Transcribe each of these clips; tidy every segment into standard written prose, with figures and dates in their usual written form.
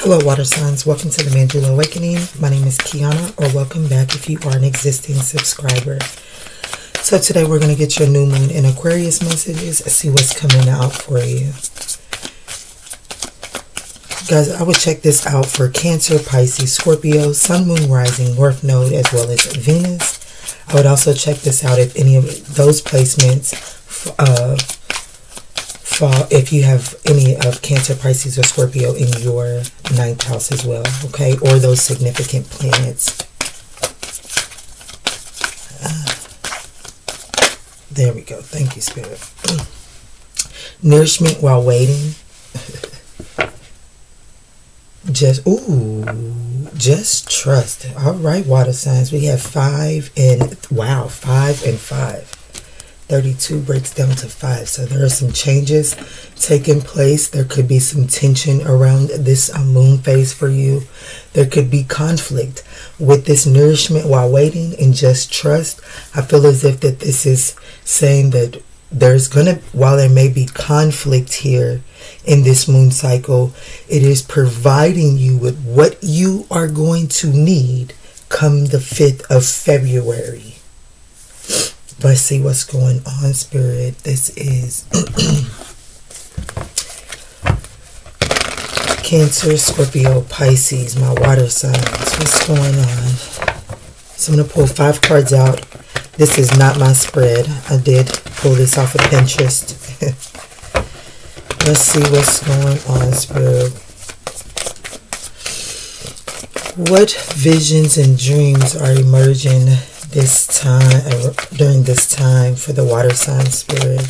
Hello water signs, welcome to the Mandula Awakening. My name is Kiana, or welcome back if you are an existing subscriber. So today we're going to get your new moon in Aquarius messages, see what's coming out for you. Guys, I would check this out for Cancer, Pisces, Scorpio, Sun, Moon, Rising, North Node, as well as Venus. I would also check this out if any of those placements fall, if you have any of Cancer, Pisces, or Scorpio in your 9th house as well, okay? Or those significant planets. There we go. Thank you, Spirit. Nourishment while waiting. Just trust. All right, water signs. We have 5 and, wow, 5 and 5. 32 breaks down to 5. So there are some changes taking place. There could be some tension around this moon phase for you. There could be conflict with this nourishment while waiting and just trust. I feel as if that this is saying that there's gonna, while there may be conflict here in this moon cycle, it is providing you with what you are going to need come the 5th of February. Let's see what's going on, Spirit. This is Cancer, Scorpio, Pisces, my water signs. What's going on? So I'm going to pull 5 cards out. This is not my spread. I did pull this off of Pinterest. Let's see what's going on, Spirit. What visions and dreams are emerging this time, during this time for the water sign, Spirit?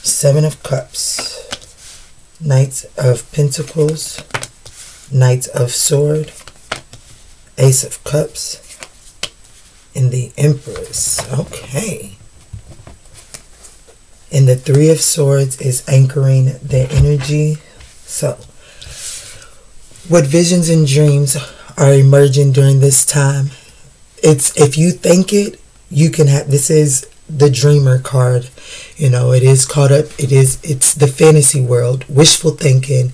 7 of Cups, Knight of Pentacles, Knight of Sword, Ace of Cups, and the Empress. Okay. And the 3 of Swords is anchoring the energy. So, what visions and dreams are emerging during this time? It's, if you think it, you can have, this is the dreamer card. You know, it is caught up, it's the fantasy world, wishful thinking.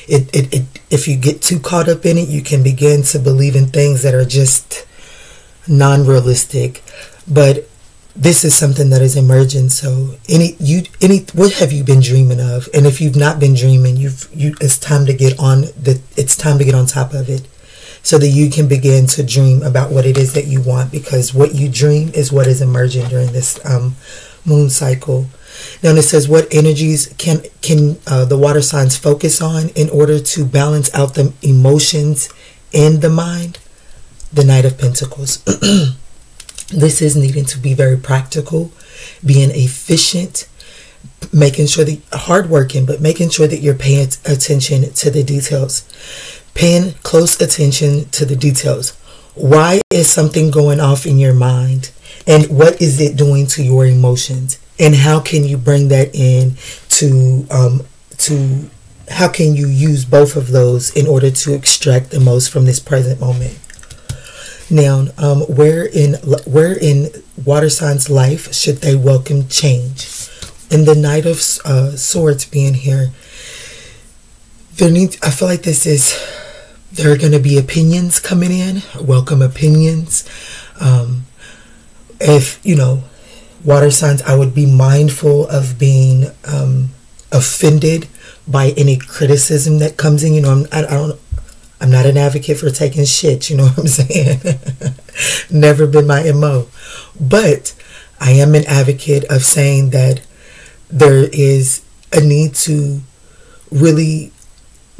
If you get too caught up in it, you can begin to believe in things that are just non-realistic. But this is something that is emerging. So what have you been dreaming of? And if you've not been dreaming, it's time to get on top of it, so that you can begin to dream about what it is that you want, because what you dream is what is emerging during this moon cycle. Now it says, what energies can the water signs focus on in order to balance out the emotions in the mind? The Knight of Pentacles. This is needing to be very practical, being efficient, making sure that hardworking, but making sure that you're paying attention to the details. Paying close attention to the details. Why is something going off in your mind? And what is it doing to your emotions? And how can you bring that in to how can you use both of those in order to extract the most from this present moment? Now, where in water signs' life should they welcome change? And the Knight of Swords being here, I feel like there are going to be opinions coming in, welcome opinions. If, you know, water signs, I would be mindful of being offended by any criticism that comes in. You know, I'm not an advocate for taking shit, you know what I'm saying? Never been my MO. But I am an advocate of saying that there is a need to really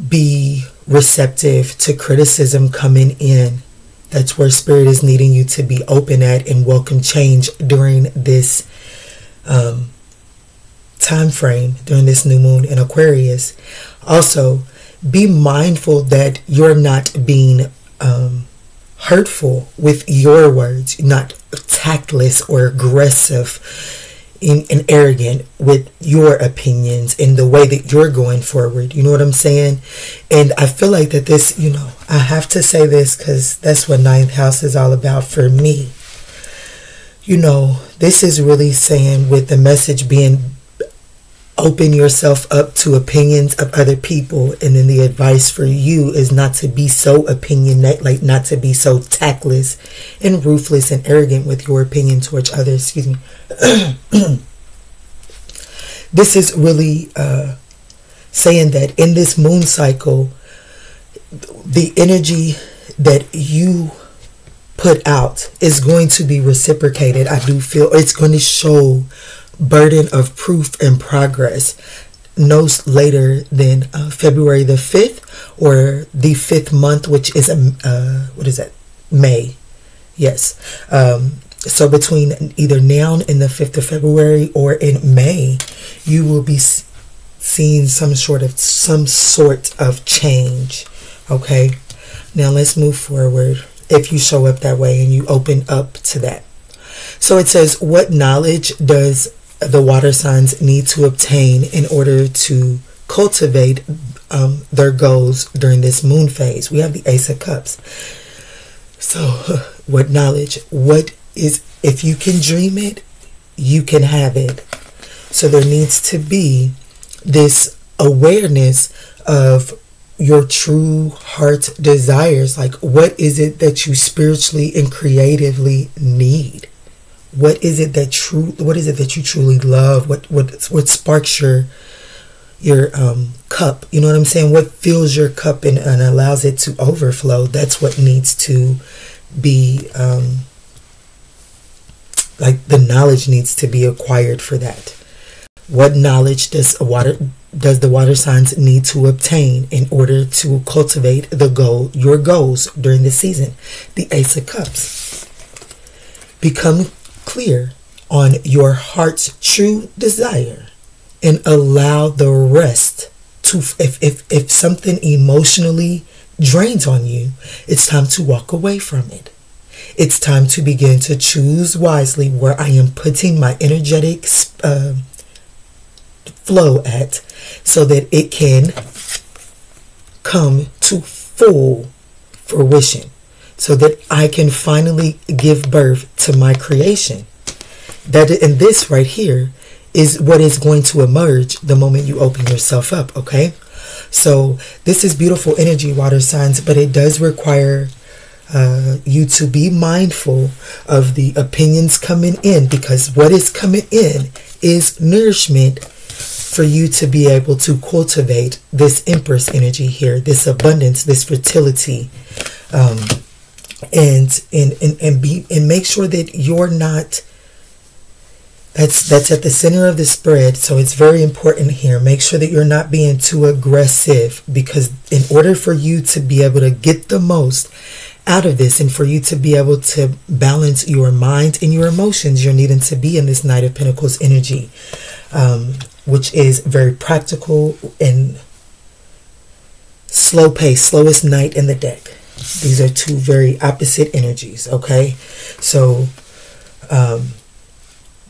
be receptive to criticism coming in. That's where Spirit is needing you to be open at and welcome change during this time frame, during this new moon in Aquarius. Also, be mindful that you're not being hurtful with your words, not tactless or aggressive and arrogant with your opinions and the way that you're going forward. You know what I'm saying? And I feel like that this, you know, I have to say this because that's what 9th house is all about for me. You know, this is really saying, with the message being open yourself up to opinions of other people. And then the advice for you is not to be so opinionate, like not to be so tactless and ruthless and arrogant with your opinion towards others. Excuse me. This is really saying that in this moon cycle, the energy that you put out is going to be reciprocated. I do feel it's going to show burden of proof and progress no later than February the 5th or the 5th month, which is what is that, May. Yes. So between either now and the 5th of February or in May, you will be seeing some sort of change. Okay, now let's move forward. If you show up that way and you open up to that. So it says, what knowledge does the water signs need to obtain in order to cultivate their goals during this moon phase? We have the Ace of Cups. So what knowledge? What is, if you can dream it, you can have it. So there needs to be this awareness of your true heart desires. Like, what is it that you spiritually and creatively need? What is it that you truly love? What sparks your cup? You know what I'm saying? What fills your cup and allows it to overflow? That's what needs to be like, the knowledge needs to be acquired for that. What knowledge does the water signs need to obtain in order to cultivate your goals during the season? The Ace of Cups. Become clear on your heart's true desire and allow the rest to, if something emotionally drains on you, it's time to walk away from it. It's time to begin to choose wisely where I am putting my energetic flow at, so that it can come to full fruition, so that I can finally give birth to my creation. And this right here is what is going to emerge the moment you open yourself up. Okay, so this is beautiful energy, water signs, but it does require you to be mindful of the opinions coming in, because what is coming in is nourishment for you to be able to cultivate this Empress energy here, this abundance, this fertility, and make sure that you're not. That's at the center of the spread. So it's very important here. Make sure that you're not being too aggressive, because in order for you to be able to get the most out of this, and for you to be able to balance your mind and your emotions, you're needing to be in this Knight of Pentacles energy, which is very practical and slow pace, slowest knight in the deck. These are two very opposite energies. Okay, so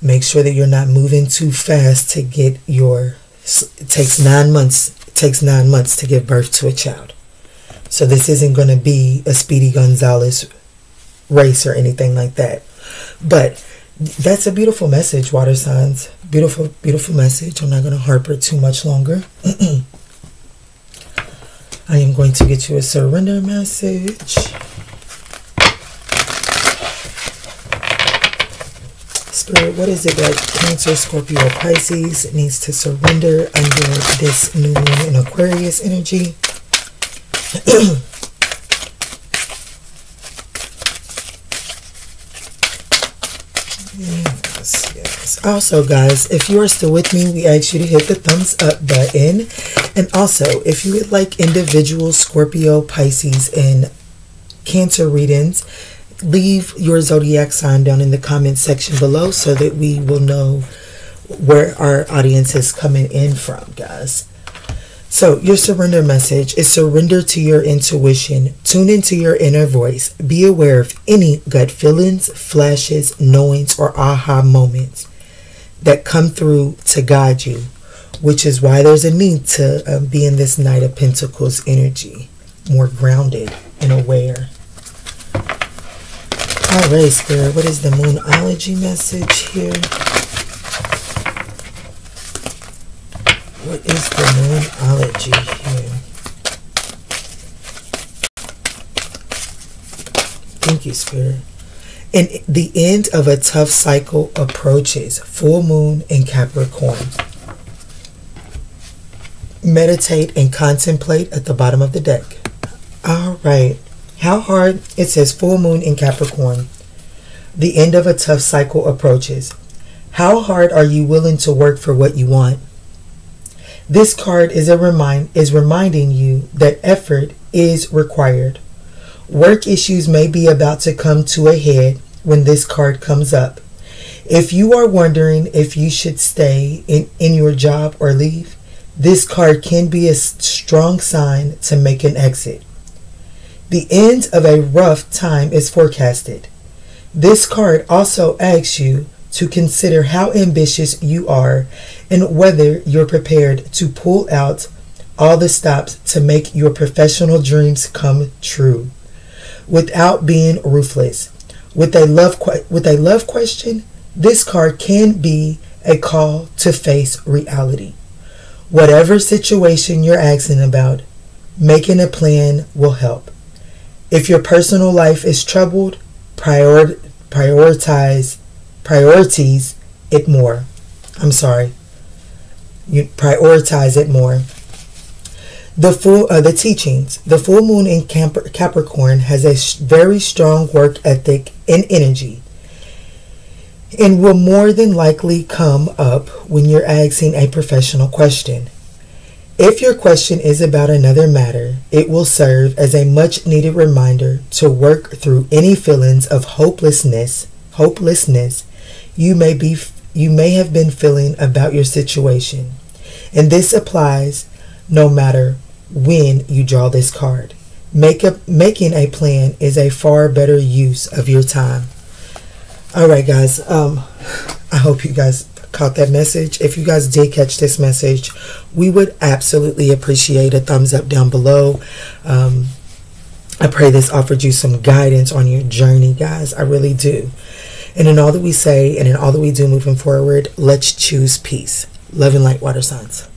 make sure that you're not moving too fast to get your. It takes 9 months. It takes 9 months to give birth to a child. So this isn't going to be a Speedy Gonzalez race or anything like that. But that's a beautiful message, water signs. Beautiful, beautiful message. I'm not going to harp it too much longer. I am going to get you a surrender message. Spirit, what is it that Cancer, Scorpio, Pisces needs to surrender under this new moon in Aquarius energy? Yes. Also, guys, if you are still with me, we ask you to hit the thumbs up button. And also, if you would like individual Scorpio, Pisces, and Cancer readings, leave your zodiac sign down in the comment section below so that we will know where our audience is coming in from, guys. So your surrender message is surrender to your intuition. Tune into your inner voice. Be aware of any gut feelings, flashes, knowings, or aha moments that come through to guide you, which is why there's a need to be in this Knight of Pentacles energy, more grounded and aware. All right, Spirit, what is the Moonology message here? Moonology here. Thank you, Spirit. And the end of a tough cycle approaches. Full moon in Capricorn. Meditate and contemplate at the bottom of the deck. All right. How hard? It says full moon in Capricorn. The end of a tough cycle approaches. How hard are you willing to work for what you want? This card is reminding you that effort is required. Work issues may be about to come to a head when this card comes up. If you are wondering if you should stay in your job or leave, this card can be a strong sign to make an exit. The end of a rough time is forecasted. This card also asks you to consider how ambitious you are and whether you're prepared to pull out all the stops to make your professional dreams come true without being ruthless. With a love question, this card can be a call to face reality. Whatever situation you're asking about, making a plan will help. If your personal life is troubled, priorities it more. You prioritize it more. The teachings. The full moon in Capricorn has a very strong work ethic and energy, and will more than likely come up when you're asking a professional question. If your question is about another matter, it will serve as a much needed reminder to work through any feelings of hopelessness you may have been feeling about your situation. And this applies no matter when you draw this card. Making a plan is a far better use of your time. All right, guys. I hope you guys caught that message. If you guys did catch this message, we would absolutely appreciate a thumbs up down below. I pray this offered you some guidance on your journey, guys. I really do. And in all that we say and in all that we do moving forward, let's choose peace. Love and light, water signs.